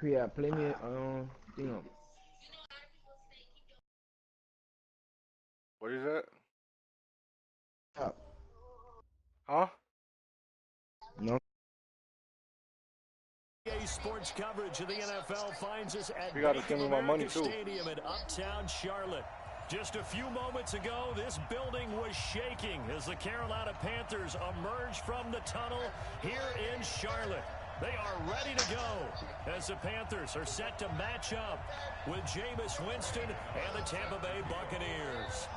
Yeah, play me What is that? up. Huh? No. Sports coverage of the NFL finds us at You got to Bank of send me my money America too. Stadium in Uptown Charlotte. Just a few moments ago, this building was shaking as the Carolina Panthers emerged from the tunnel here in Charlotte. They are ready to go as the Panthers are set to match up with Jameis Winston and the Tampa Bay Buccaneers.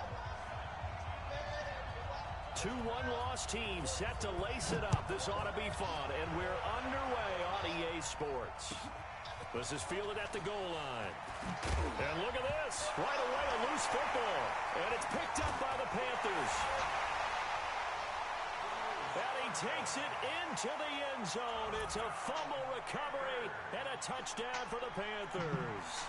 Two one-loss teams set to lace it up. This ought to be fun, and we're underway on EA Sports. This is fielded at the goal line. And look at this. Right away, a loose football. And it's picked up by the Panthers. And he takes it into the end zone. It's a fumble recovery and a touchdown for the Panthers.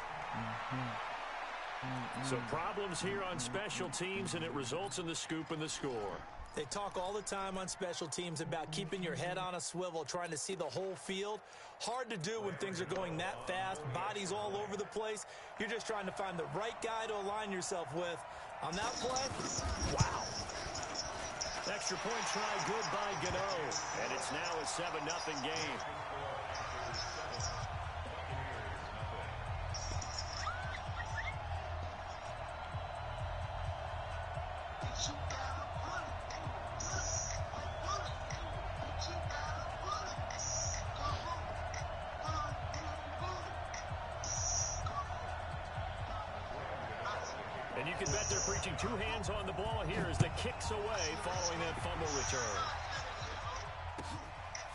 Some problems here on special teams, and it results in the scoop and the score. They talk all the time on special teams about keeping your head on a swivel, trying to see the whole field. Hard to do when things are going that fast, bodies all over the place. You're just trying to find the right guy to align yourself with. On that play, wow. Extra point try good by Gano. And it's now a 7-0 game. And you can bet they're preaching two hands on the ball here as the kick's away following that fumble return.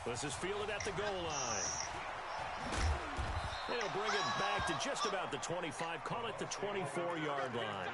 This is fielded at the goal line. They'll bring it back to just about the 25. Call it the 24-yard line.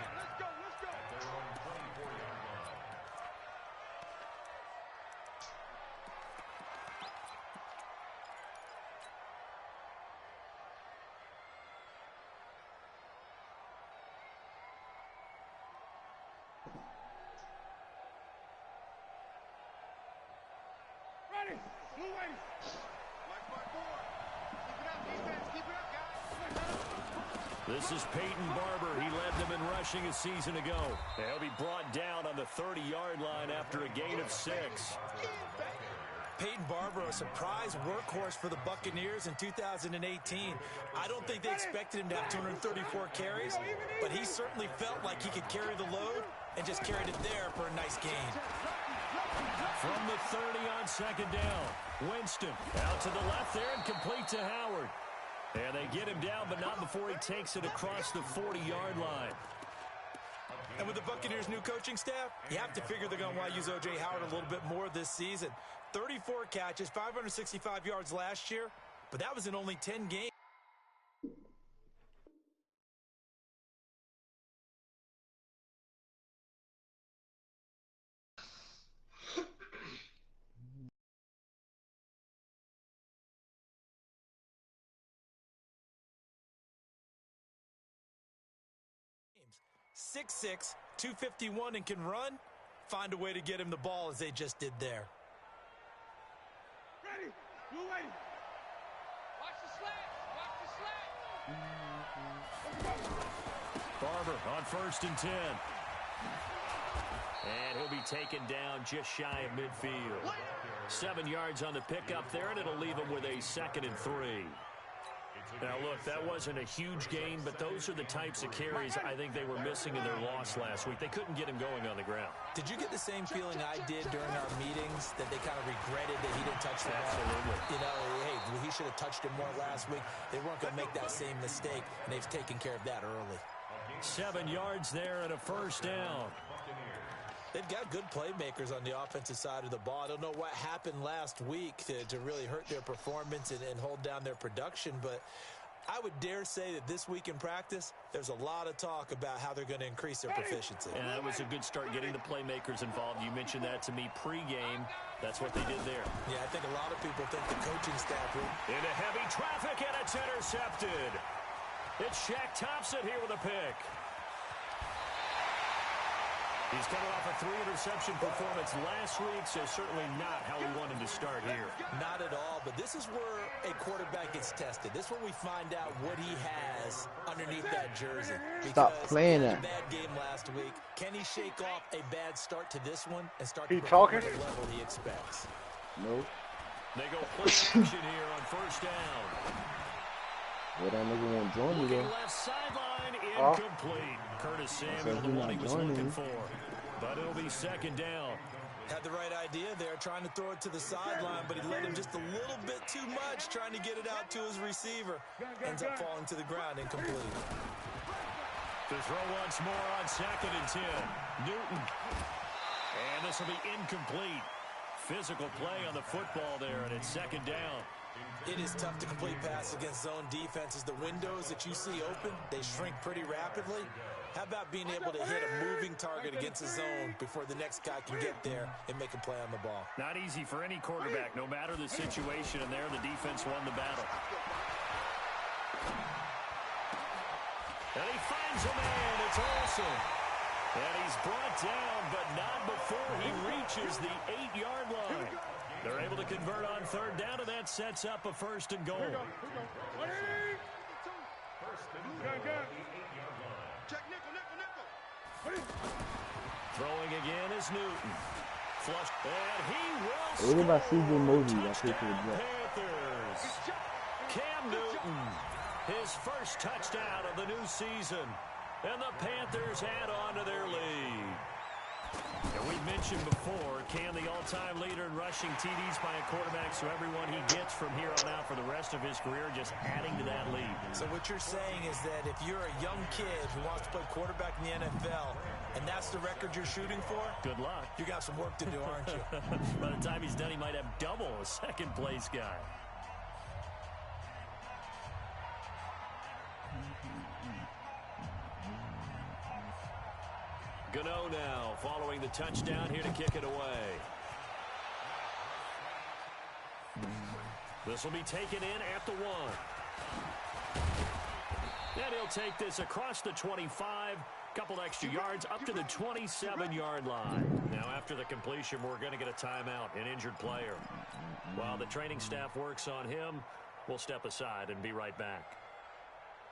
This is Peyton Barber. He led them in rushing a season ago. He'll be brought down on the 30-yard line after a gain of 6. Peyton Barber, a surprise workhorse for the Buccaneers in 2018. I don't think they expected him to have 234 carries, but he certainly felt like he could carry the load and just carried it there for a nice gain. From the 30 on second down, Winston out to the left there and complete to Howard. And they get him down, but not before he takes it across the 40-yard line. And with the Buccaneers' new coaching staff, you have to figure they're going to want to use O.J. Howard a little bit more this season. 34 catches, 565 yards last year, but that was in only 10 games. .6'6", 251, and can run. Find a way to get him the ball as they just did there. Ready. You ready. Watch the slant. Watch the slant. Barber on 1st and 10. And he'll be taken down just shy of midfield. 7 yards on the pickup there, and it'll leave him with a 2nd and 3. Now, look, that wasn't a huge gain, but those are the types of carries I think they were missing in their loss last week. They couldn't get him going on the ground. Did you get the same feeling I did during our meetings, that they kind of regretted that he didn't touch the ball? Absolutely. You know, hey, he should have touched him more last week. They weren't going to make that same mistake, and they've taken care of that early. 7 yards there and a 1st down. They've got good playmakers on the offensive side of the ball. I don't know what happened last week to really hurt their performance and hold down their production, but I would dare say that this week in practice, there's a lot of talk about how they're going to increase their proficiency. And that was a good start getting the playmakers involved. You mentioned that to me pregame. That's what they did there. Yeah, I think a lot of people think the coaching staff will. Into heavy traffic, and it's intercepted. It's Shaq Thompson here with a pick. He's coming off a 3-interception performance last week, so certainly not how we wanted to start here. Not at all, but this is where a quarterback gets tested. This is where we find out what he has underneath that jersey. Stop playing he that. had a bad game last week. Can he shake off a bad start to this one and start He to perform talking? at the level he expects? No. They go play action here on first down. Well, that nigga won't join me Looking though. left sideline, incomplete. Curtis Samuel, the one he was looking for. But it'll be second down. Had the right idea there, trying to throw it to the sideline, but he led him just a little bit too much, trying to get it out to his receiver. Ends up falling to the ground, incomplete. To throw once more on 2nd and 10. Newton. And this will be incomplete. Physical play on the football there, and it's second down. It is tough to complete passes against zone defenses. The windows that you see open, they shrink pretty rapidly. How about being able to hit a moving target against a zone before the next guy can get there and make a play on the ball? Not easy for any quarterback, no matter the situation, and there the defense won the battle. And he finds a man. It's Olsen. And he's brought down, but not before he reaches the 8-yard line. They're able to convert on third down, and that sets up a 1st and goal. Throwing again is Newton. Flush, and he will What about CJ Mosley? Touchdown, Panthers. Cam Newton, his first touchdown of the new season. And the Panthers add on to their lead. And we mentioned before, Cam, the all-time leader in rushing TDs by a quarterback, so everyone he gets from here on out for the rest of his career just adding to that lead. So what you're saying is that if you're a young kid who wants to play quarterback in the NFL, and that's the record you're shooting for, good luck. You got some work to do, aren't you? By the time he's done, he might have double a second-place guy. Gano now following the touchdown here to kick it away. This will be taken in at the 1. And he'll take this across the 25, couple extra yards up to the 27-yard line. Now after the completion, we're going to get a timeout, an injured player. While the training staff works on him, we'll step aside and be right back.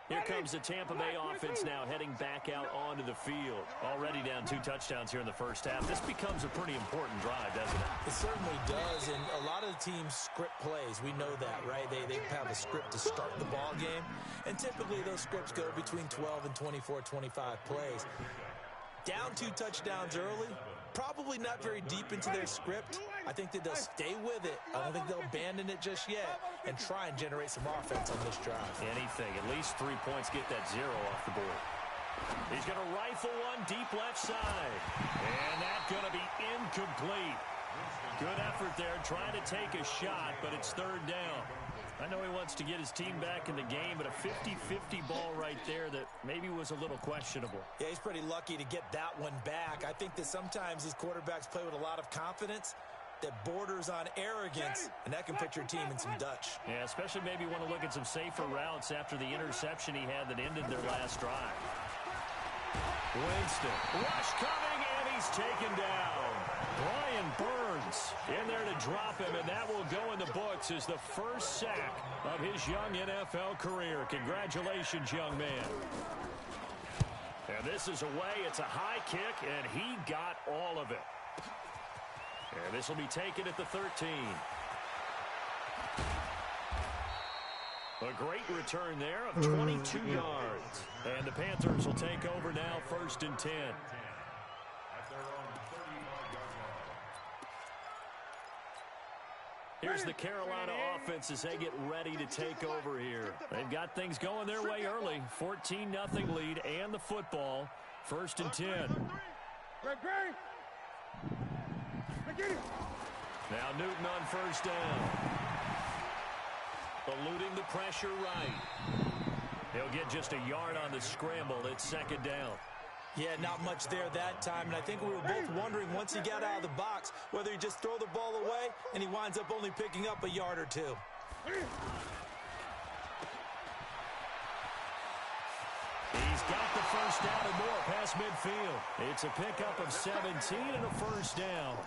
Here comes the Tampa Bay offense now heading back out onto the field. Already down 2 touchdowns here in the first half. This becomes a pretty important drive, doesn't it? It certainly does, and a lot of the teams script plays. We know that, right? They have a script to start the ball game, and typically those scripts go between 12 and 24, 25 plays. Down 2 touchdowns early, probably not very deep into their script. I think that they'll stay with it. I don't think they'll abandon it just yet and try and generate some offense on this drive. Anything. At least 3 points, get that 0 off the board. He's going to rifle one deep left side. And that's going to be incomplete. Good effort there, trying to take a shot, but it's third down. I know he wants to get his team back in the game, but a 50-50 ball right there that maybe was a little questionable. Yeah, he's pretty lucky to get that one back. I think that sometimes these quarterbacks play with a lot of confidence that borders on arrogance, and that can put your team in some Dutch. Yeah, especially maybe want to look at some safer routes after the interception he had that ended their last drive. Winston, rush coming, and he's taken down. Brian Burns in there to drop him, and that will go in the books as the first sack of his young NFL career. Congratulations, young man. And this is away. It's a high kick, and he got all of it. And this will be taken at the 13. A great return there of 22 yards. And the Panthers will take over now, 1st and 10. Here's the Carolina offense as they get ready to take over here. They've got things going their way early. 14-0 lead and the football. 1st and 10. Now Newton on first down. Eluding the pressure right. He'll get just a yard on the scramble. It's 2nd down. Yeah, not much there that time, and I think we were both wondering once he got out of the box whether he just throw the ball away and he winds up only picking up a yard or 2. He's got the first down and more past midfield. It's a pickup of 17 and a first down.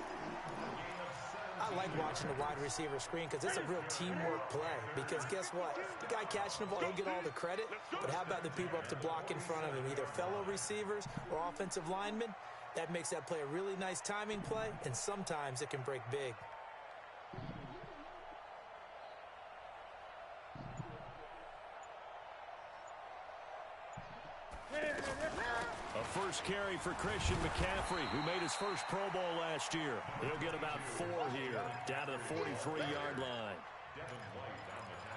I like watching the wide receiver screen because it's a real teamwork play. Because guess what? The guy catching the ball, he'll get all the credit. But how about the people up to block in front of him, either fellow receivers or offensive linemen? That makes that play a really nice timing play, and sometimes it can break big. A first carry for Christian McCaffrey, who made his first Pro Bowl last year. He'll get about 4 here, down to the 43-yard line.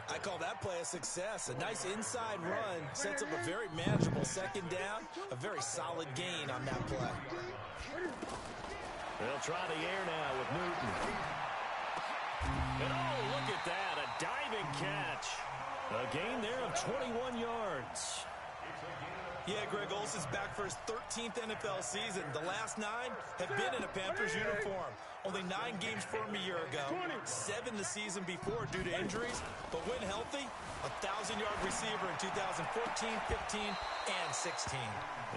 I call that play a success. A nice inside run sets up a very manageable second down, a very solid gain on that play. They'll try the air now with Newton. And oh, look at that, a diving catch. A gain there of 21 yards. Yeah, Greg Olsen's back for his 13th NFL season. The last 9 have been in a Panthers uniform. Only 9 games for him a year ago, 7 the season before due to injuries. But when healthy, a 1,000-yard receiver in 2014, 15, and 16.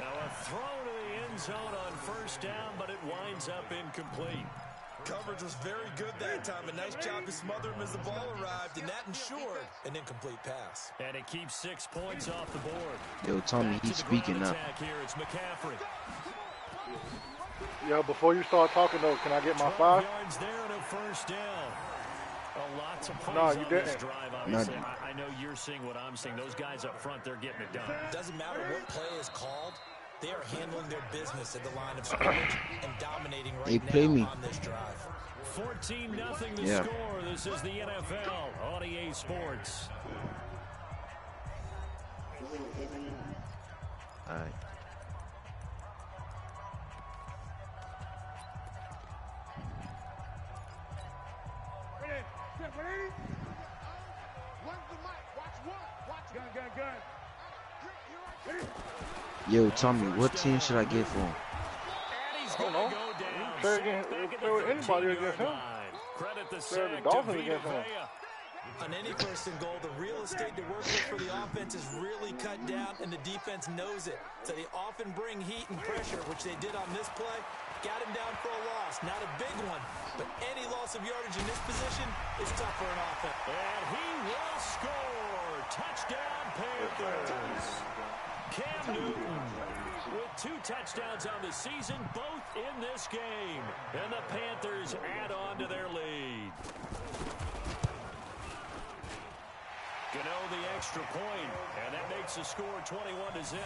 Now a throw to the end zone on first down, but it winds up incomplete. Coverage was very good that time. A nice job to smother him as the ball arrived, and that ensured an incomplete pass. And it keeps 6 points off the board. Yo, Tommy, he's speaking up. Here, it's McCaffrey. Yo, before you start talking though, can I get my 5? Yards there and a first down. Lots of plays No, you on didn't. this drive, obviously. I know you're seeing what I'm seeing. Those guys up front, they're getting it done. Doesn't matter what play is called. They are handling their business at the line of scrimmage and dominating right now on this drive. 14-0 the score. This is the NFL on EA Sports. All right. Yo, Tommy, what team should I get for him? I don't know. Play with anybody against him. Play with the Dolphins against him. On any first and goal, the real estate to work with for the offense is really cut down, and the defense knows it. So they often bring heat and pressure, which they did on this play. Got him down for a loss. Not a big one, but any loss of yardage in this position is tough for an offense. And he will score. Touchdown, Panthers. Cam Newton with 2 touchdowns on the season, both in this game. And the Panthers add on to their lead. Gano the extra point, and that makes the score 21-0.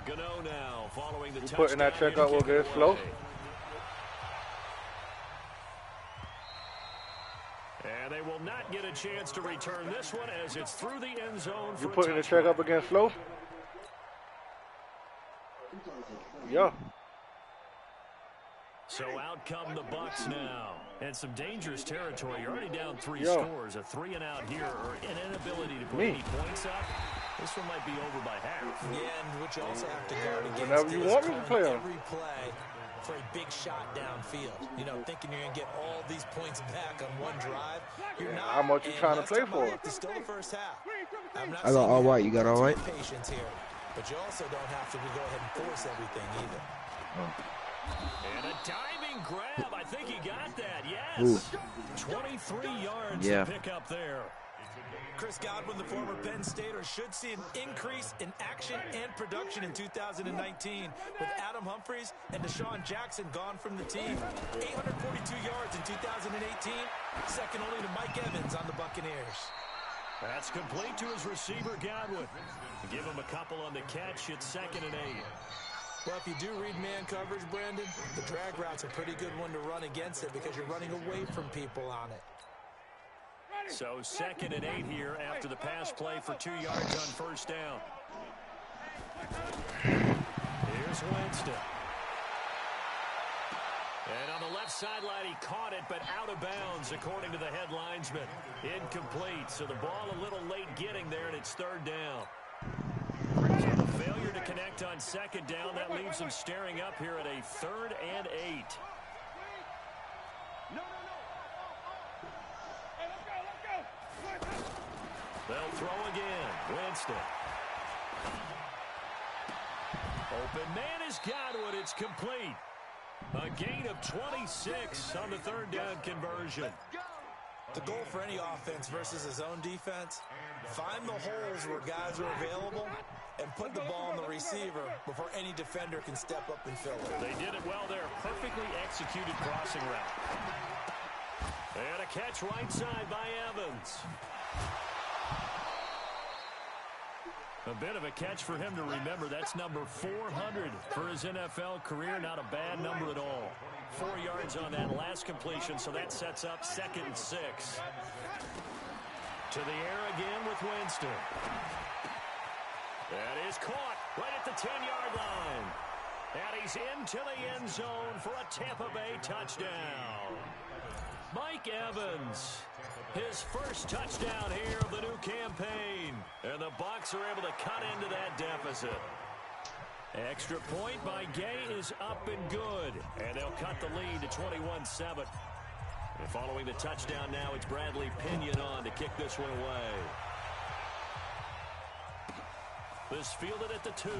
Gano now following the touchdown. Putting that check up will get slow. And they will not get a chance to return this one as it's through the end zone. You putting the check up against slow? Yeah. So out come the Bucs now. And some dangerous territory. You're already down 3 scores. A 3 and out here, or an inability to put any points up. This one might be over by half. Yeah, and what you also have to guard against whenever you want me to play them. Every play for a big shot downfield. You know, thinking you're going to get all these points back on one drive. You're not. How much you trying to play for? It's still the first half. I'm not I got all right. You got all right? Patience here. But you also don't have to go ahead and force everything either. And a diving grab. I think he got that. Yes. Ooh. 23 yards to pick up there. Chris Godwin, the former Penn Stater, should see an increase in action and production in 2019 with Adam Humphries and Deshaun Jackson gone from the team. 842 yards in 2018, second only to Mike Evans on the Buccaneers. That's complete to his receiver, Godwin. Give him a couple on the catch. It's 2nd and 8. Well, if you do read man coverage, Brandon, the drag route's a pretty good one to run against it because you're running away from people on it. So 2nd and 8 here after the pass play for 2 yards on first down. Here's Winston. And on the left sideline, he caught it, but out of bounds, according to the head linesman. Incomplete, so the ball a little late getting there, and it's 3rd down. So the failure to connect on second down. That leaves them staring up here at a 3rd and 8. They'll throw again. Winston. Open man has got it. It's complete. A gain of 26 on the 3rd down conversion. The goal for any offense versus his own defense, find the holes where guys are available and put the ball on the receiver before any defender can step up and fill it. They did it well there. Perfectly executed crossing route. And a catch right side by Evans. A bit of a catch for him to remember. That's number 400 for his NFL career. Not a bad number at all. 4 yards on that last completion, so that sets up 2nd and 6. To the air again with Winston. That is caught right at the 10-yard line. And he's into the end zone for a Tampa Bay touchdown. Mike Evans, his first touchdown here of the new campaign. And the Bucs are able to cut into that deficit. Extra point by Gay is up and good. And they'll cut the lead to 21-7. And following the touchdown now, it's Bradley Pinion on to kick this one away. This fielded at the 2.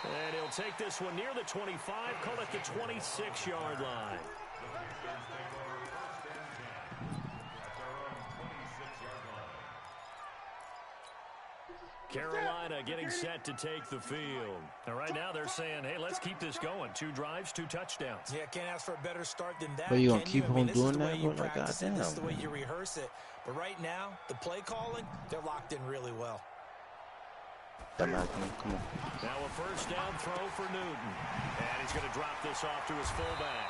And he'll take this one near the 25, call it the 26-yard line. Carolina getting set to take the field. And right now they're saying, hey, let's keep this going. 2 drives, 2 touchdowns. Yeah, can't ask for a better start than that. But you gonna keep on doing that? You practice it, this is the way you rehearse it. But right now, the play calling, they're locked in really well. Come on. Now a first down throw for Newton. And he's going to drop this off to his fullback.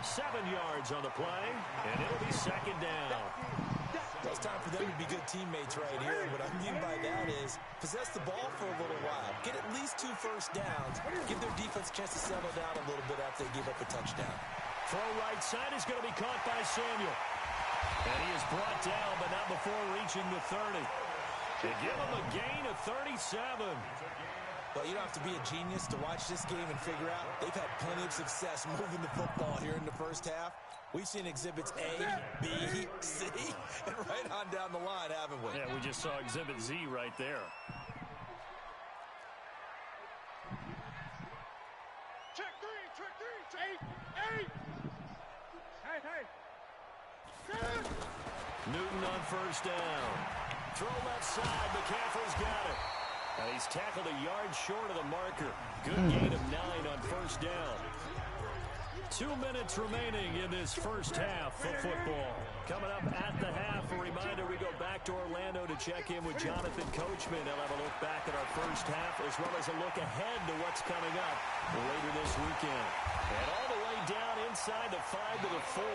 7 yards on the play, and it'll be 2nd down. It's time for them to be good teammates right here. And what I mean by that is possess the ball for a little while. Get at least 2 first downs. Give their defense a chance to settle down a little bit after they give up a touchdown. Throw right side is going to be caught by Samuel. And he is brought down, but not before reaching the 30. They give him a gain of 37. Well, you don't have to be a genius to watch this game and figure out they've had plenty of success moving the football here in the first half. We've seen exhibits A, B, C, and right on down the line, haven't we? Yeah, we just saw exhibit Z right there. Check three, eight. Hey. Newton on first down. Throw left side. McCaffrey's got it. And he's tackled a yard short of the marker. Good gain of 9 on first down. 2 minutes remaining in this first half of football. Coming up at the half, a reminder, we go back to Orlando to check in with Jonathan Coachman. He'll have a look back at our first half as well as a look ahead to what's coming up later this weekend. And all the way down inside the 5 to the 4.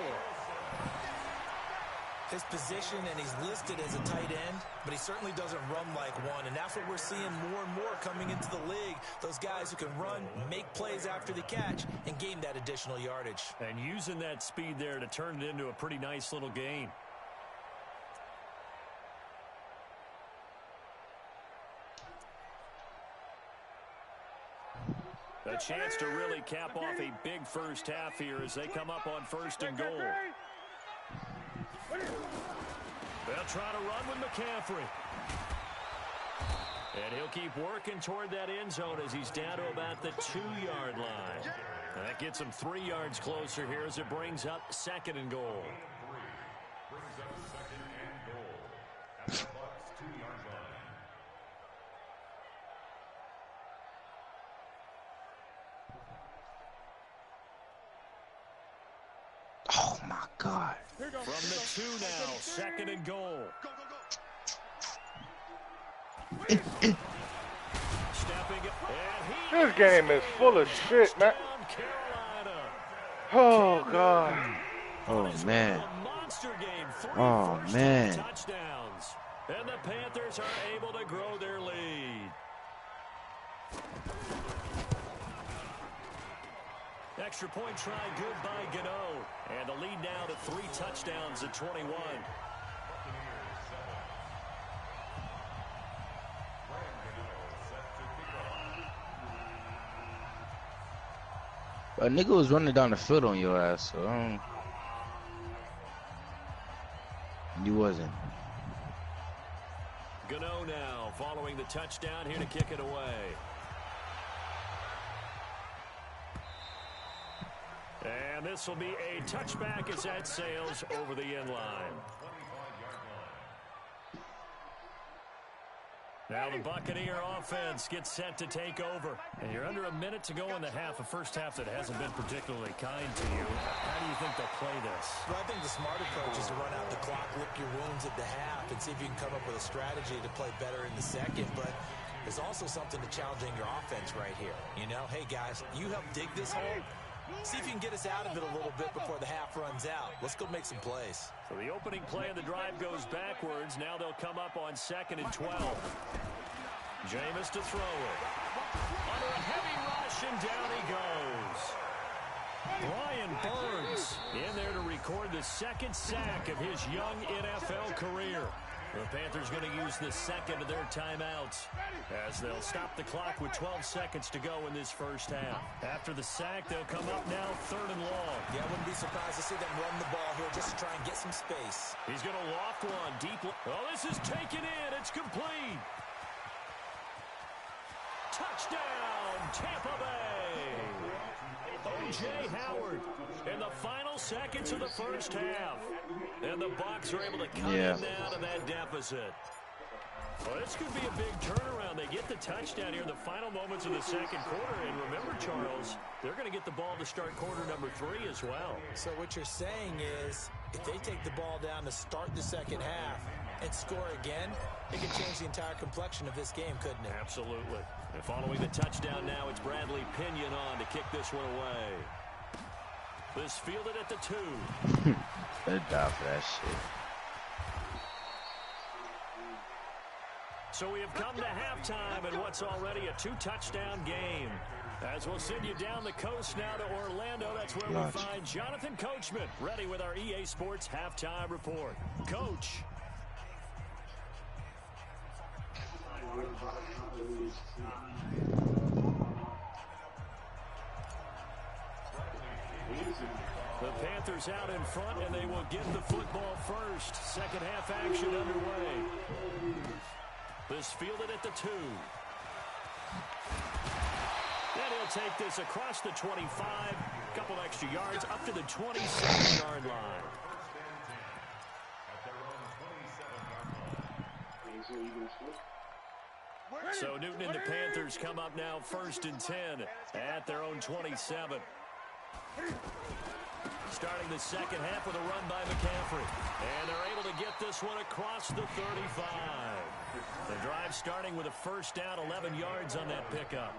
His position, and he's listed as a tight end, but he certainly doesn't run like one, and that's what we're seeing more and more coming into the league. Those guys who can run, make plays after the catch, and gain that additional yardage. And using that speed there to turn it into a pretty nice little gain. A chance to really cap off a big first half here as they come up on 1st and goal. They'll try to run with McCaffrey. And he'll keep working toward that end zone as he's down to about the 2-yard line. And that gets him 3 yards closer here as it brings up 2nd and goal. Oh my God. From the 2 now, 2nd and goal. This game is full of shit, man. Oh, God. Oh, man. Oh, man. Touchdowns. And the Panthers are able to grow their lead. Extra point try good by Gano. And the lead now to 3 touchdowns at 21. A nigga was running down the field on your ass, so you wasn't. Gano now following the touchdown here to kick it away. And this will be a touchback as that sails over the end line. Now the Buccaneer offense gets set to take over. And you're under a minute to go in the half, a first half that hasn't been particularly kind to you. How do you think they'll play this? Well, I think the smart approach is to run out the clock, lick your wounds at the half, and see if you can come up with a strategy to play better in the second. But there's also something to challenging your offense right here. You know, hey, guys, you help dig this hole. See if you can get us out of it a little bit before the half runs out. Let's go make some plays. So the opening play of the drive goes backwards. Now they'll come up on 2nd and 12. Jameis to throw it. Under a heavy rush, and down he goes. Brian Burns in there to record the 2nd sack of his young NFL career. The Panthers going to use the 2nd of their timeouts as they'll stop the clock with 12 seconds to go in this first half. After the sack, they'll come up now 3rd and long. Yeah, I wouldn't be surprised to see them run the ball here just to try and get some space. He's going to loft one deep. Oh, this is taken in. It's complete. Touchdown, Tampa Bay. O.J. Howard in the final seconds of the first half. And the Bucs are able to cut him out of that deficit. Well, this could be a big turnaround. They get the touchdown here in the final moments of the second quarter. And remember, Charles, they're going to get the ball to start quarter number 3 as well. So what you're saying is if they take the ball down to start the second half and score again, it could change the entire complexion of this game, couldn't it? Absolutely. And following the touchdown now, it's Bradley Pinion on to kick this one away. This fielded at the 2. They die for that shit. So we have come to halftime in what's already a 2-touchdown game. As we'll send you down the coast now to Orlando, that's where we'll find Jonathan Coachman ready with our EA Sports halftime report. Coach. The Panthers out in front, and they will get the football first. Second half action underway. This fielded at the 2. And he'll take this across the 25. A couple extra yards up to the 27-yard line. So Newton and the Panthers come up now 1st and 10 at their own 27. Starting the second half with a run by McCaffrey. And they're able to get this one across the 35. The drive starting with a first down, 11 yards on that pickup.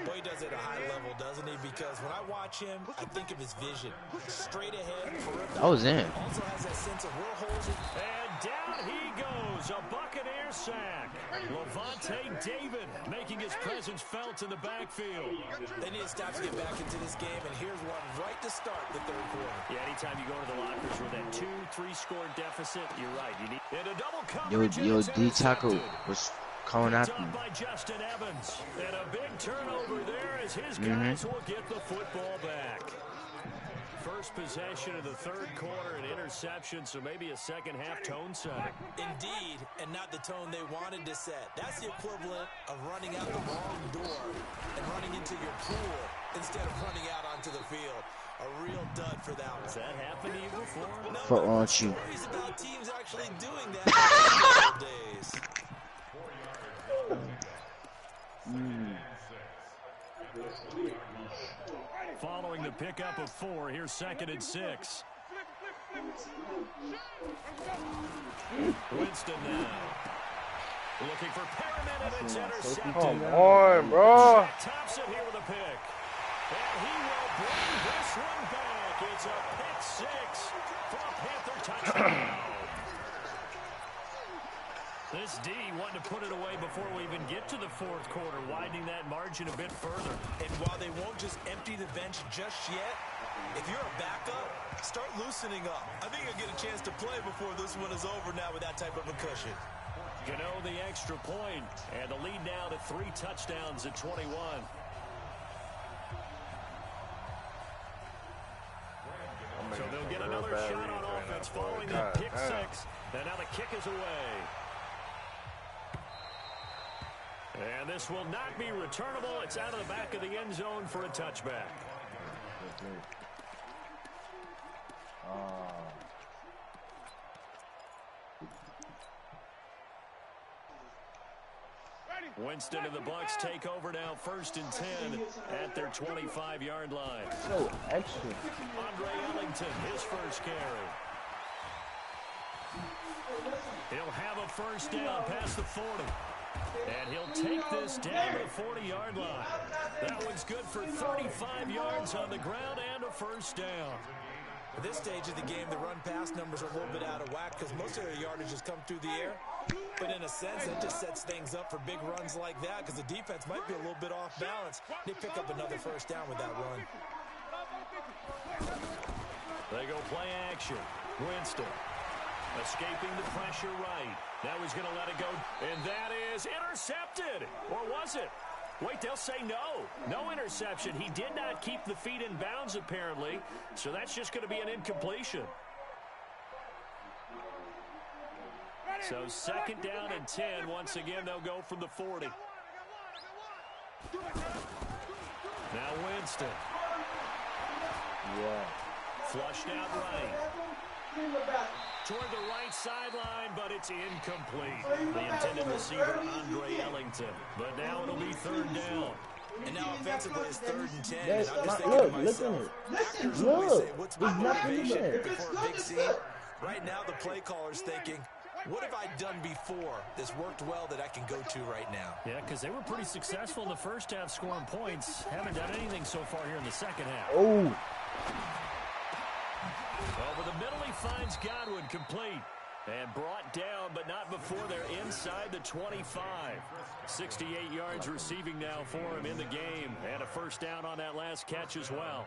Boy, he does it at a high level, doesn't he? Because when I watch him, I think of his vision. Straight ahead. I was in. Also has that sense of where holes it. And down he goes. A Buccaneer sack. Levante David making his presence felt in the backfield. They need to stop to get back into this game, and here's one right to start the third quarter. Yeah, anytime you go to the lockers with that 2-3 score deficit, you're right. You need in a double coverage. Yo, D Taco was calling out me. By Justin Evans. And a big turnover there as his guys will get the football back. First possession of the third quarter, an interception, so maybe a second half tone setter. Indeed, and not the tone they wanted to set. That's the equivalent of running out the wrong door and running into your pool instead of running out onto the field. A real dud for that one. Has that happened to you before? No, Fuck aren't you? Stories about teams actually doing that in the days. Following the pickup of 4, here's 2nd and 6. Winston now. Looking for Perriman, and it's intercepted. Come on, bro. Thompson here with a pick. And he will bring this one back. It's a pick 6 for a Panther touchdown. This D wanted to put it away before we even get to the fourth quarter, widening that margin a bit further. And while they won't just empty the bench just yet, if you're a backup, start loosening up. I think you'll get a chance to play before this one is over now with that type of a cushion. Gano the extra point, and the lead now to 3 touchdowns at 21. So they'll get another shot on offense following that pick six. And now the kick is away. And this will not be returnable. It's out of the back of the end zone for a touchback. Winston and the Bucs take over now, 1st and 10 at their 25-yard line. So extra. Andre Ellington, his first carry. He'll have a first down past the 40. And he'll take this down to the 40-yard line. That one's good for 35 yards on the ground and a first down. At this stage of the game, the run-pass numbers are a little bit out of whack because most of their yardage has come through the air. But in a sense, that just sets things up for big runs like that because the defense might be a little bit off balance. They pick up another first down with that run. They go play action. Winston escaping the pressure right. Now he's going to let it go, and that is intercepted. Or was it? Wait, they'll say no. No interception. He did not keep the feet in bounds, apparently, so that's just going to be an incompletion. So 2nd down and 10. Once again, they'll go from the 40. Now Winston. Yeah. Flushed out right. Toward the right sideline, but it's incomplete. The intended receiver, Andre Ellington. But now it'll be 3rd down. And now offensively it's 3rd and 10. Yes, And I'm just look, thinking to listen. myself, actors Look, always say, what's my there's nothing motivation there. before a big scene? Right now the play caller's thinking, what have I done before that's worked well that I can go to right now? Yeah, because they were pretty successful in the first half scoring points. Haven't done anything so far here in the second half. Oh. Over the middle, he finds Godwin complete. And brought down, but not before they're inside the 25. 68 yards receiving now for him in the game. And a first down on that last catch as well.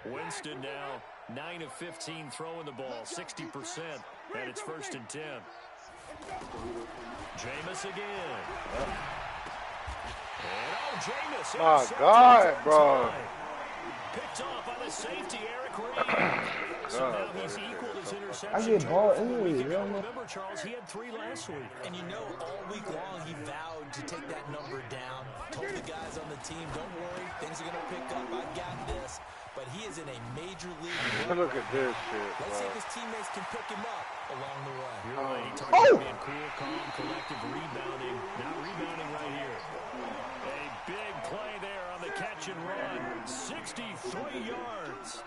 Winston now 9 of 15 throwing the ball, 60%. And it's 1st and 10. Jameis again. And Jameis. My God, bro. Picked off by the safety, Eric Reed. So now he's equaled his interception. I get ball anyway. Remember, Charles, he had 3 last week. And you know, all week long he vowed to take that number down. Told the guys on the team, don't worry, things are going to pick up. I got this. But he is in a major league. Look at this shit, Let's see bro. if his teammates can pick him up along the way. You're right. He talked about being cool, calm, collective rebounding. Not rebounding right here. A big play there on the catch and run. 63 yards.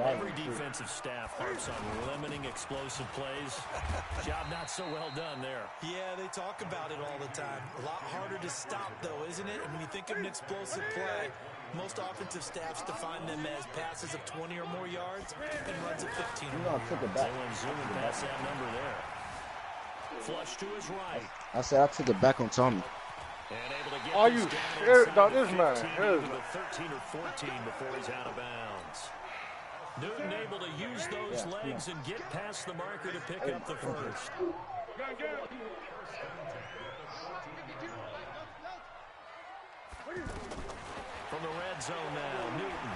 Every defensive staff harps on limiting explosive plays. Job not so well done there. Yeah, they talk about it all the time. A lot harder to stop, though, isn't it? And when you think of an explosive play, most offensive staffs define them as passes of 20 or more yards and runs of 15 or more. Took it back. They went zooming past that number there. Flush to his right. I said I took it back on Tommy. And able to get Are this you down serious? inside No, the this man, 15 his- to the 13 or 14 before he's out of bounds. Newton able to use those legs and get past the marker to pick up the first. From the red zone now, Newton.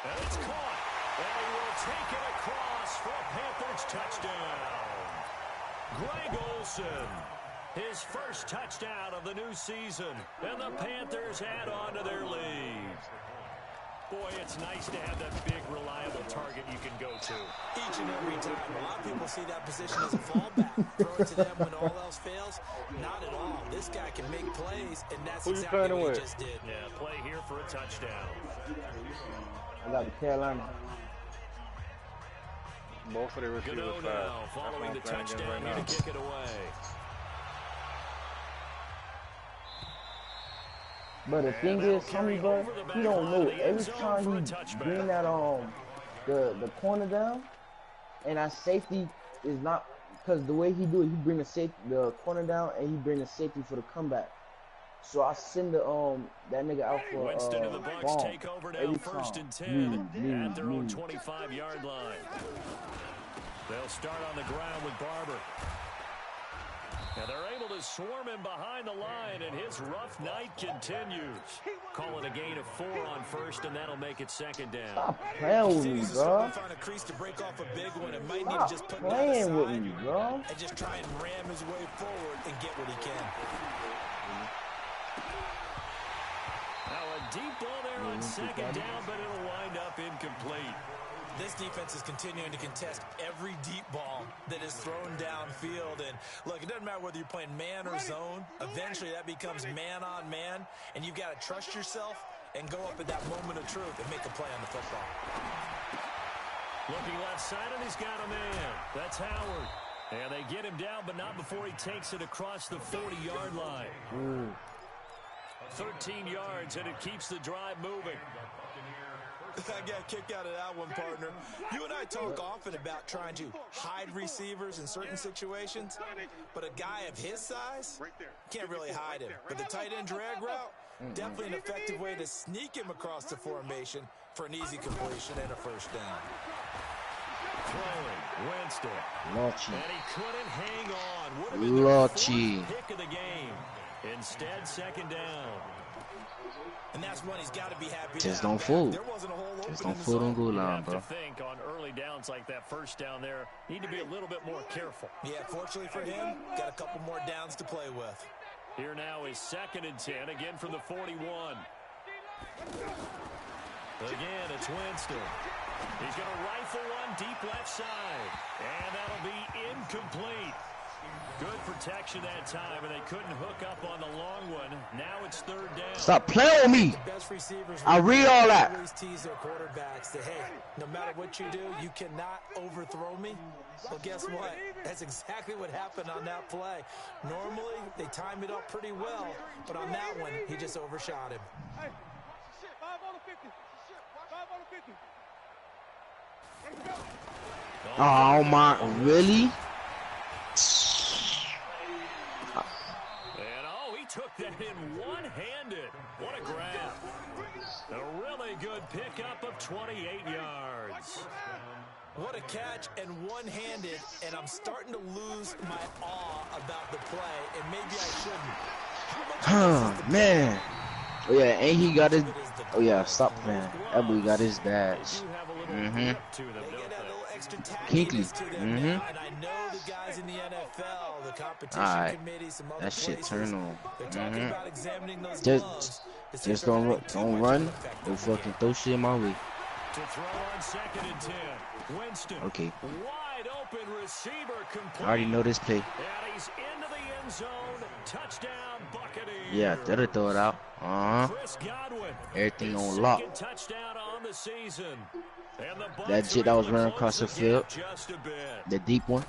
And it's caught. And he will take it across for a Panthers touchdown. Greg Olsen, his first touchdown of the new season. And the Panthers add on to their lead. Boy, it's nice to have that big, reliable target you can go to. Each and every time. A lot of people see that position as a fallback. Throw it to them when all else fails. Not at all. This guy can make plays, and that's Who you exactly playing what with? he just did. Yeah, play here for a touchdown. I got the Carolina. Most of the receivers Gano fast. now, That's what following I'm the playing against touchdown right here now. to kick it away. But the thing is, Tommy, bro, he don't know. Every time he bring that the corner down, and our safety is not, because the way he do it, he bring the corner down and he bring the safety for the comeback. So I send the that nigga out for Winston and the Bucs bomb take over now, every 1st time. and 10 at their own 25-yard line. They'll start on the ground with Barber. And they're able to swarm him behind the line, and his rough night continues. call it a gain of 4 on first, and that'll make it second down. Stop playing with me, bro. Find a crease to break off a big one. It might Stop need to just put playing with me, bro. And just try and ram his way forward and get what he can. Now a deep ball there on second down, but it'll wind up incomplete. This defense is continuing to contest every deep ball that is thrown downfield. And, look, it doesn't matter whether you're playing man or zone. Eventually, that becomes man-on-man, and you've got to trust yourself and go up at that moment of truth and make a play on the football. Looking left side, and he's got a man. That's Howard. And they get him down, but not before he takes it across the 40-yard line. 13 yards, and it keeps the drive moving. I got a kick out of that one, partner. You and I talk often about trying to hide receivers in certain situations, but a guy of his size can't really hide him. But the tight end drag route, definitely an effective way to sneak him across the formation for an easy completion and a first down. Throwing, Winston. Lucky. And he couldn't hang on. Would have been the fourth pick of the game. Instead, second down. And that's one he's got to be happy. Just don't fool. There wasn't a whole Just opening don't fool on goal You line, have bro. to think on early downs like that first down there, need to be a little bit more careful. Yeah, fortunately for him, got a couple more downs to play with. Here now is 2nd and 10, again from the 41. Again, it's Winston. He's going to rifle one deep left side, and that'll be incomplete. Good protection that time, and they couldn't hook up on the long one. Now it's 3rd down. Stop playing with me. The best receivers I read all that. always tease their quarterbacks that, hey, no matter what you do, you cannot overthrow me. Well, guess what? That's exactly what happened on that play. Normally, they time it up pretty well, but on that one, he just overshot him. Hey, shit, 5 on the 50. Shit, 5 on the 50. Oh my, really? And he took that in one-handed. What a grab. A really good pickup of 28 yards. What a catch and one-handed, and I'm starting to lose my awe about the play, and maybe I shouldn't. Huh, man. Oh yeah, and he got his. Oh yeah, stop playing. That boy got his badge. Kinkley. And I know the guys in the NFL, the competition committee, some other That shit turn on. They're talking about examining those gloves. Just don't run. Don't fucking throw shit in my way. To throw on 2nd and 10. Winston. Okay. Wide open receiver complete. I already know this play. And he's into the end zone. Touchdown, Buccaneers. Yeah, that'll throw it out. Chris Godwin. Everything on lock. Touchdown on the season. And the Bucs That shit that was running across the field. just a bit. The deep one.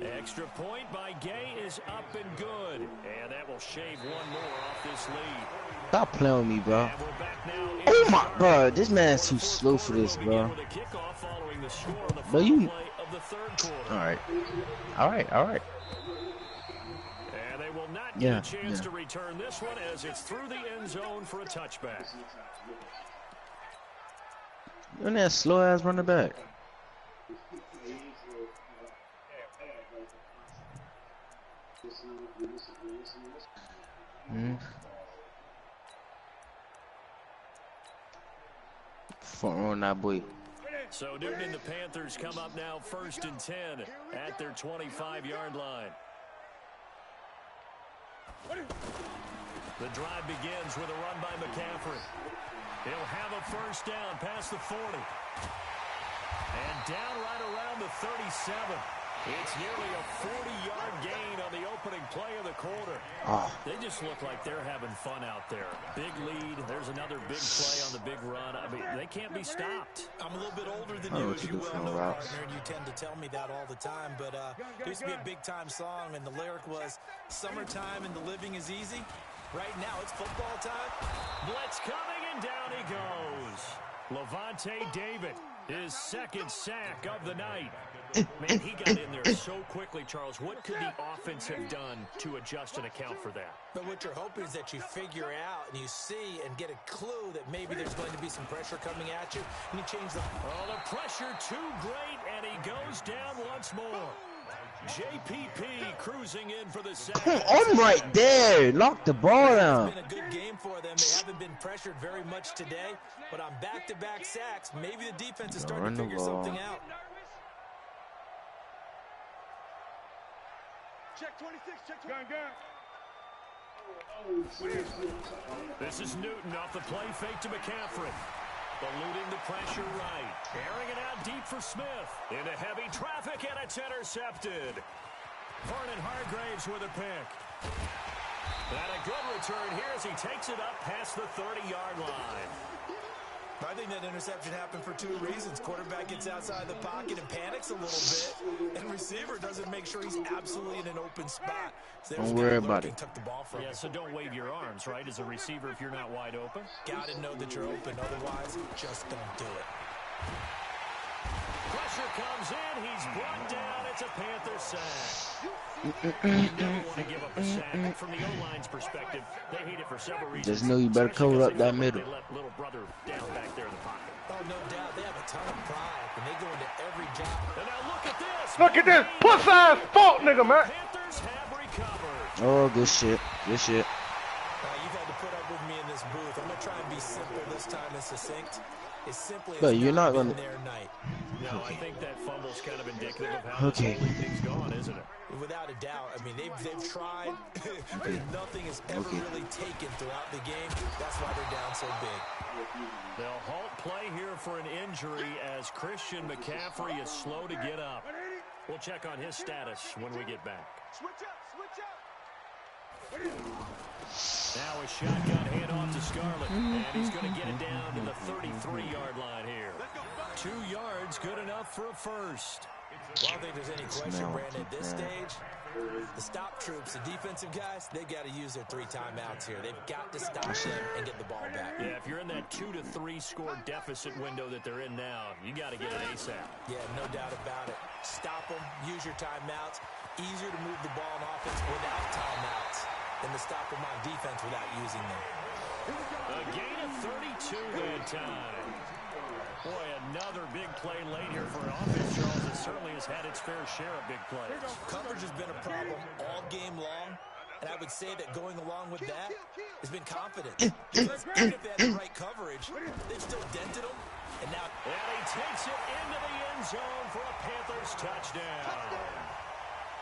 Extra point by Gay is up and good. And that will shave one more off this lead. Stop playing with me, bro. And we're back now in Oh my, bro, this man's too slow for this, bro. with a kickoff following the score on the Bro, you. play of the 3rd quarter. All right. And they will not get a chance to return this one as it's through the end zone for a touchback. You're that slow ass running back. Front row that boy. So Newton and the Panthers come up now 1st and 10 at their 25-yard line. The drive begins with a run by McCaffrey. He'll have a first down past the 40. And down right around the 37. It's nearly a 40-yard gain on the opening play of the quarter. They just look like they're having fun out there. Big lead. There's another big play on the big run. I mean, they can't be stopped. I'm a little bit older than you, as you well know, partner, and you tend to tell me that all the time. But there used to be a big-time song, and the lyric was, "Summertime and the living is easy." Right now, it's football time. Blitz coming, and down he goes. Levante David, his 2nd sack of the night. Man, he got in there so quickly, Charles. What could the offense have done to adjust and account for that? But what you're hoping is that you figure out and you see and get a clue that maybe there's going to be some pressure coming at you, and you change the... Oh, the pressure too great, and he goes down once more. JPP cruising in for the sack. I'm right there. Knock the ball down. It's been a good game for them. They haven't been pressured very much today, but on back-to-back sacks, maybe the defense is starting to figure something out. Check 26, check 26. This is Newton off the play fake to McCaffrey. Eluding the pressure right. Airing it out deep for Smith. Into heavy traffic, and it's intercepted. Vernon Hargraves with a pick. And a good return here as he takes it up past the 30-yard line. I think that interception happened for two reasons. Quarterback gets outside the pocket and panics a little bit, and receiver doesn't make sure he's absolutely in an open spot. So don't worry about it. Took the ball from yeah, so don't wave your arms, right, as a receiver if you're not wide open. Got to know that you're open. Otherwise, just don't do it. Pressure comes in. He's brought down. It's a Panther sack. You never want to give up a sack. From the O-line's perspective, they hate it for several reasons. Just know you better cover up that middle. They let little brother down back there in the pocket. Oh, no doubt. They have a ton of pride, and they go into every job. And now look at this. Look at this puss-ass fault nigga, man. Panthers have recovered. Oh, good shit. Good shit. You've had to put up with me in this booth. I'm going to try and be simple this time and succinct. It's simply But you're not going to... their night. No, I think that fumble's kind of indicative of how this whole evening's gone, isn't it? Without a doubt. I mean, they've tried, but nothing is ever really taken throughout the game. That's why they're down so big. They'll halt play here for an injury as Christian McCaffrey is slow to get up. We'll check on his status when we get back. Switch up, switch up. Now a shotgun handoff to Scarlett, and he's going to get it down to the 33-yard line here. 2 yards, good enough for a first. Well, I don't think there's any question, Brandon, at this stage, the stop troops, the defensive guys, they've got to use their 3 timeouts here. They've got to stop them and get the ball back. Yeah, if you're in that 2 to 3 score deficit window that they're in now, you got to get it ASAP. Yeah, no doubt about it. Stop them, use your timeouts. Easier to move the ball on offense without timeouts than to stop them on defense without using them. A gain of 32 that time. Boy, another big play late here for an offense, Charles, that certainly has had its fair share of big plays. Coverage has been a problem all game long, and I would say that going along with that has been confidence. Because even if they had the right coverage, they've still dented them, and now... And he takes it into the end zone for a Panthers touchdown.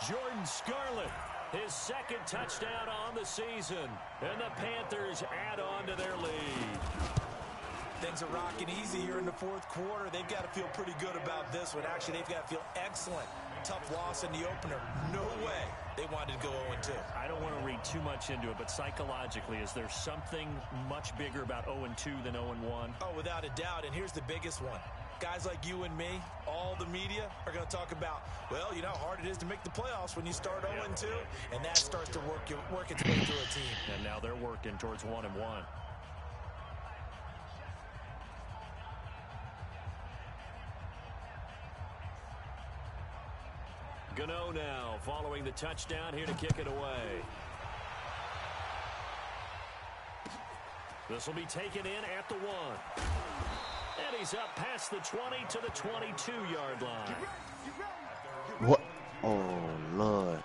Jordan Scarlett, his second touchdown on the season, and the Panthers add on to their lead. Things are rocking easy here in the fourth quarter. They've got to feel pretty good about this one. Actually, they've got to feel excellent. Tough loss in the opener. No way they wanted to go 0-2. I don't want to read too much into it, but psychologically, is there something much bigger about 0-2 than 0-1? Oh, without a doubt, and here's the biggest one. Guys like you and me, all the media, are going to talk about, well, you know how hard it is to make the playoffs when you start 0-2, and that starts to work its way through a team. And now they're working towards 1-1. Gano now, following the touchdown, here to kick it away. This will be taken in at the 1. And he's up past the 20 to the 22-yard line. What? Oh, Lord.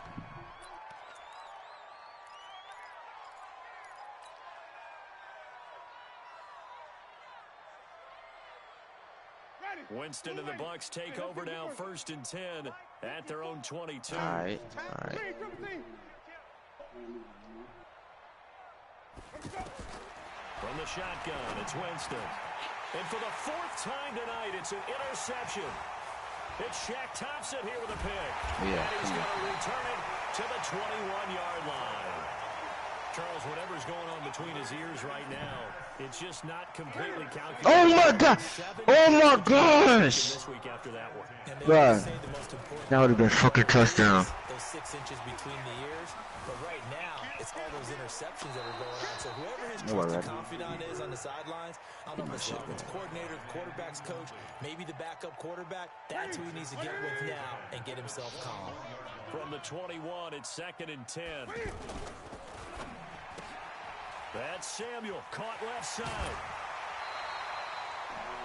Winston and the Bucs take over now, 1st and 10 at their own 22. All right, all right. From the shotgun, it's Winston. And for the 4th time tonight, it's an interception. It's Shaq Thompson here with a pick. Yeah. And he's going to return it to the 21-yard line. Charles, whatever's going on between his ears right now, it's just not completely calculated. Oh, my God. Oh, my gosh. This week after that one. Bruh, that would have been fucking touchdown. Those 6 inches between the ears. But right now, it's all those interceptions that are going on. So whoever his trusted confidant is on the sidelines, I don't know if it's coordinator, the quarterback's coach, maybe the backup quarterback, that's who he needs to get with now and get himself calm. From the 21, it's 2nd and 10. That's Samuel, caught left side.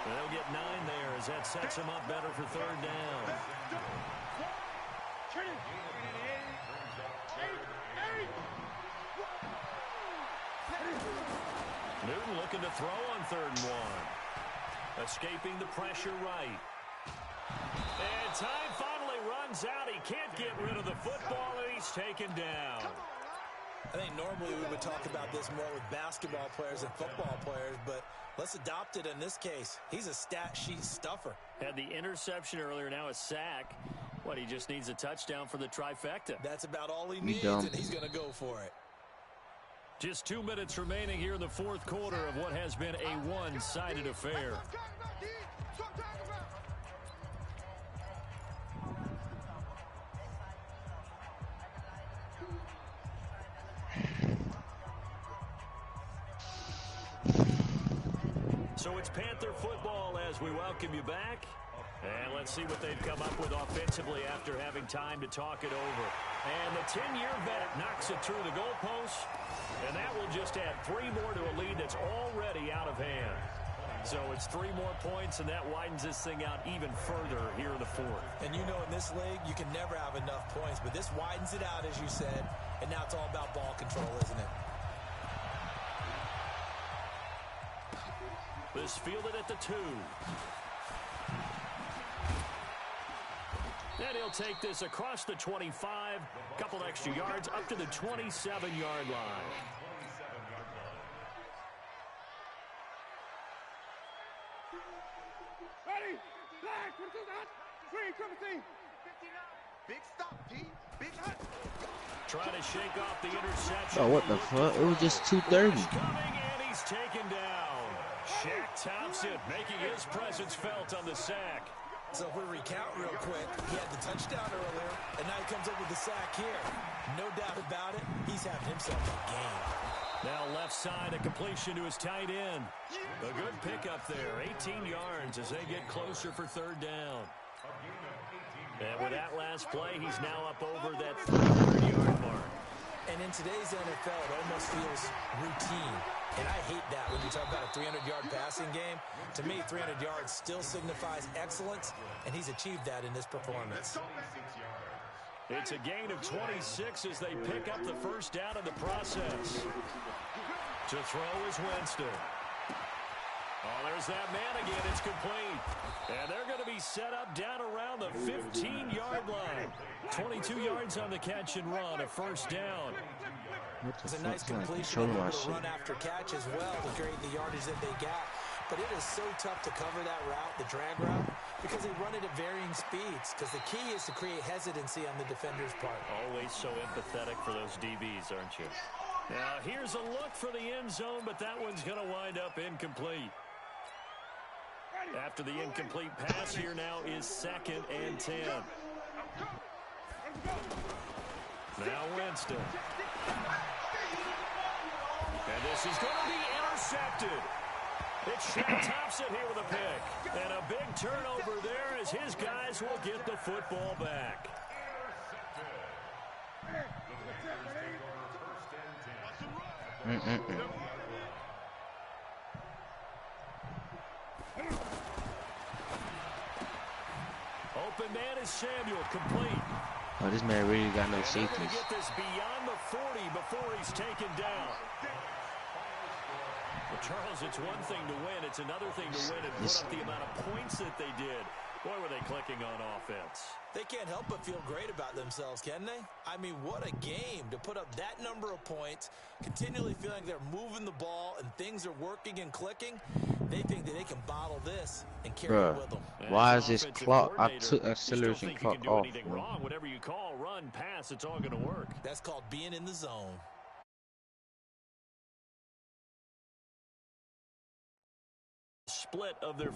They'll get 9 there as that sets him up better for 3rd down. Newton looking to throw on 3rd and 1. Escaping the pressure right. And time finally runs out. He can't get rid of the football, and he's taken down. I think normally we would talk about this more with basketball players and football players, but let's adopt it in this case. He's a stat sheet stuffer. Had the interception earlier, now a sack. What, he just needs a touchdown for the trifecta. That's about all he needs, and he's going to go for it. Just 2 minutes remaining here in the 4th quarter of what has been a one-sided affair. So it's Panther football as we welcome you back. And let's see what they've come up with offensively after having time to talk it over. And the 10-year vet knocks it through the goalpost. And that will just add 3 more to a lead that's already out of hand. So it's 3 more points, and that widens this thing out even further here in the 4th. And you know in this league, you can never have enough points. But this widens it out, as you said. And now it's all about ball control, isn't it? This fielded at the 2. And he'll take this across the 25, couple extra yards up to the 27-yard line. Ready? Flag, 22 out. Screen, triple team. 59. Big stop, D. Big hut. Trying to shake off the interception. Oh, what the fuck? It was just 2:30. Coming, and he's taken down. Shaq Thompson making his presence felt on the sack. So if we recount real quick, he had the touchdown earlier, and now he comes up with the sack here. No doubt about it, he's having himself a game. Now left side, a completion to his tight end. A good pickup there, 18 yards as they get closer for 3rd down. And with that last play, he's now up over that 300-yard mark. And in today's NFL, it almost feels routine. And I hate that when you talk about a 300-yard passing game. To me, 300 yards still signifies excellence, and he's achieved that in this performance. It's a gain of 26 as they pick up the 1st down in the process. To throw is Winston. Oh, there's that man again. It's complete. And they're going to be set up down around the 15-yard line. 22 yards on the catch and run, a 1st down. It's a nice completion and a run after catch as well to create the yardage that they got. But it is so tough to cover that route, the drag route, because they run it at varying speeds. Because the key is to create hesitancy on the defender's part. Always so empathetic for those DBs, aren't you? Now, here's a look for the end zone, but that one's going to wind up incomplete. After the incomplete pass, here now is 2nd and 10. Now Winston. And this is going to be intercepted. It's Shaq Thompson here with a pick. And a big turnover there as his guys will get the football back. Open man is Samuel, complete. Oh, this man really got no safeties. safeties. Get this beyond the 40 before he's taken down. Well, Charles, it's one thing to win. It's another thing to win and put up the amount of points that they did. Boy, were they clicking on offense. They can't help but feel great about themselves, can they? I mean, what a game to put up that number of points, continually feeling they're moving the ball and things are working and clicking. They think that they can bottle this and carry it with them. Why is this clock? I took acceleration clock off. Wrong. Whatever you call, run, pass, it's all going to work. That's called being in the zone. Split of their